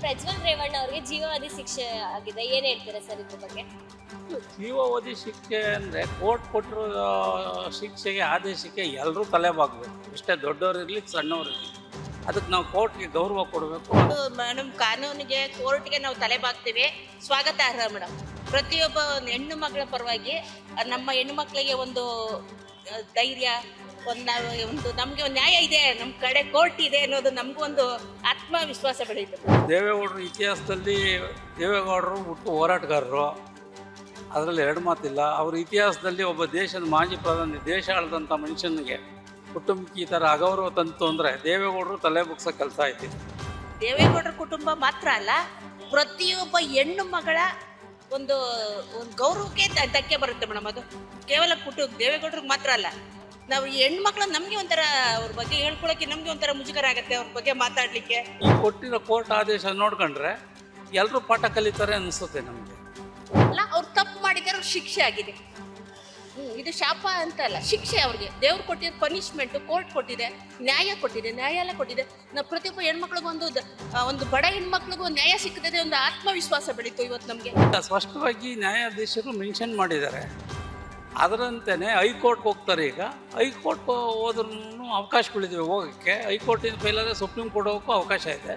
ಪ್ರಜ್ವಲ್ ರೇವಣ್ಣ ಅವರಿಗೆ ಜೀವಾವಧಿ ಶಿಕ್ಷೆ ಆಗಿದೆ, ಏನ್ ಹೇಳ್ತೀರಾ ಸರ್ ಇದ್ರ ಬಗ್ಗೆ? ಜೀವಾವಧಿ ಶಿಕ್ಷೆ ಅಂದರೆ ಕೋರ್ಟ್ ಕೊಟ್ಟಿರೋ ಶಿಕ್ಷೆಗೆ ಆದೇಶಕ್ಕೆ ಎಲ್ಲರೂ ತಲೆಬಾಗಬೇಕು. ಎಷ್ಟೇ ದೊಡ್ಡವರಿರಲಿ ಸಣ್ಣವರಿರಲಿ, ಅದಕ್ಕೆ ನಾವು ಕೋರ್ಟ್ಗೆ ಗೌರವ ಕೊಡಬೇಕು. ಮೇಡಮ್, ಕಾನೂನಿಗೆ ಕೋರ್ಟ್ಗೆ ನಾವು ತಲೆ ಬಾಗ್ತೀವಿ, ಸ್ವಾಗತಾರ್ಹ ಮೇಡಮ್. ಪ್ರತಿಯೊಬ್ಬ ಹೆಣ್ಣು ಮಗಳ ಪರವಾಗಿ ನಮ್ಮ ಹೆಣ್ಣು ಮಕ್ಕಳಿಗೆ ಒಂದು ಧೈರ್ಯ, ಒಂದು ನಮಗೆ ಒಂದು ನ್ಯಾಯ ಇದೆ, ನಮ್ಮ ಕಡೆ ಕೋರ್ಟ್ ಇದೆ ಅನ್ನೋದು ನಮಗೂ ಒಂದು ಆತ್ಮವಿಶ್ವಾಸ ಬೆಳೆಯುತ್ತೆ. ದೇವೇಗೌಡರ ಇತಿಹಾಸದಲ್ಲಿ ದೇವೇಗೌಡರು ಹುಟ್ಟು ಹೋರಾಟಗಾರರು, ಅದರಲ್ಲಿ ಎರಡು ಮಾತಿಲ್ಲ. ಅವ್ರ ಇತಿಹಾಸದಲ್ಲಿ ಒಬ್ಬ ದೇಶದ ಮಾಜಿ ಪ್ರಧಾನಿ, ದೇಶ ಆಳಿದಂಥ ಮನುಷ್ಯನಿಗೆ ಕುಟುಂಬಕ್ಕೆ ಈ ಥರ ಅಗೌರವ ತಂತು ಅಂದರೆ ದೇವೇಗೌಡರು ತಲೆ ಬಗ್ಸೋ ಕೆಲಸ ಐತಿ. ದೇವೇಗೌಡರ ಕುಟುಂಬ ಮಾತ್ರ ಅಲ್ಲ, ಪ್ರತಿಯೊಬ್ಬ ಹೆಣ್ಣು ಮಗಳ ಒಂದು ಗೌರವಕ್ಕೆ ಧಕ್ಕೆ ಬರುತ್ತೆ ಮೇಡಮ್. ಅದು ಕೇವಲ ದೇವೇಗೌಡರಿಗೆ ಮಾತ್ರ ಅಲ್ಲ, ನಾವು ಈ ಹೆಣ್ಮಕ್ಳು ನಮಗೆ ಒಂಥರ ಅವ್ರ ಬಗ್ಗೆ ಹೇಳ್ಕೊಳಕ್ಕೆ ನಮಗೆ ಒಂಥರ ಮುಜುಗರ ಆಗುತ್ತೆ, ಅವ್ರ ಬಗ್ಗೆ ಮಾತಾಡಲಿಕ್ಕೆ. ಈ ಕೊಟ್ಟಿರೋ ಕೋರ್ಟ್ ಆದೇಶ ನೋಡ್ಕೊಂಡ್ರೆ ಎಲ್ಲರೂ ಪಾಠ ಕಲಿತಾರೆ ಅನಿಸುತ್ತೆ ನಮಗೆ. ಅಲ್ಲ, ಅವ್ರು ತಪ್ಪು ಮಾಡಿದ್ದಾರೆ, ಅವ್ರಿಗೆ ಶಿಕ್ಷೆ ಆಗಿದೆ. ಇದು ಶಾಪ ಅಂತ ಅಲ್ಲ, ಶಿಕ್ಷೆ ಅವ್ರಿಗೆ. ದೇವ್ರು ಕೊಟ್ಟಿರೋ ಪನಿಷ್ಮೆಂಟ್ ಕೋರ್ಟ್ ಕೊಟ್ಟಿದೆ, ನ್ಯಾಯ ಕೊಟ್ಟಿದೆ, ನ್ಯಾಯಾಲಯ ಕೊಟ್ಟಿದೆ. ನಾವು ಪ್ರತಿಯೊಬ್ಬ ಹೆಣ್ಮಕ್ಳಿಗೂ ಒಂದು ಬಡ ಹೆಣ್ಮಕ್ಳಿಗೂ ನ್ಯಾಯ ಸಿಗ್ತದೆ, ಒಂದು ಆತ್ಮವಿಶ್ವಾಸ ಬೆಳೀತು ಇವತ್ತು ನಮಗೆ. ಸ್ಪಷ್ಟವಾಗಿ ನ್ಯಾಯಾಧೀಶರು ಮೆನ್ಷನ್ ಮಾಡಿದ್ದಾರೆ. ಅದರಂತೆಯೇ ಹೈಕೋರ್ಟ್ಗೆ ಹೋಗ್ತಾರೆ. ಈಗ ಹೈಕೋರ್ಟ್ ಹೋದ್ರೂ ಅವಕಾಶಗಳಿವೆ ಹೋಗೋಕ್ಕೆ. ಹೈಕೋರ್ಟಿನ ಫೈಲಾದರೆ ಸುಪ್ರೀಂ ಕೋರ್ಟ್ ಹೋಗೋಕ್ಕೂ ಅವಕಾಶ ಇದೆ.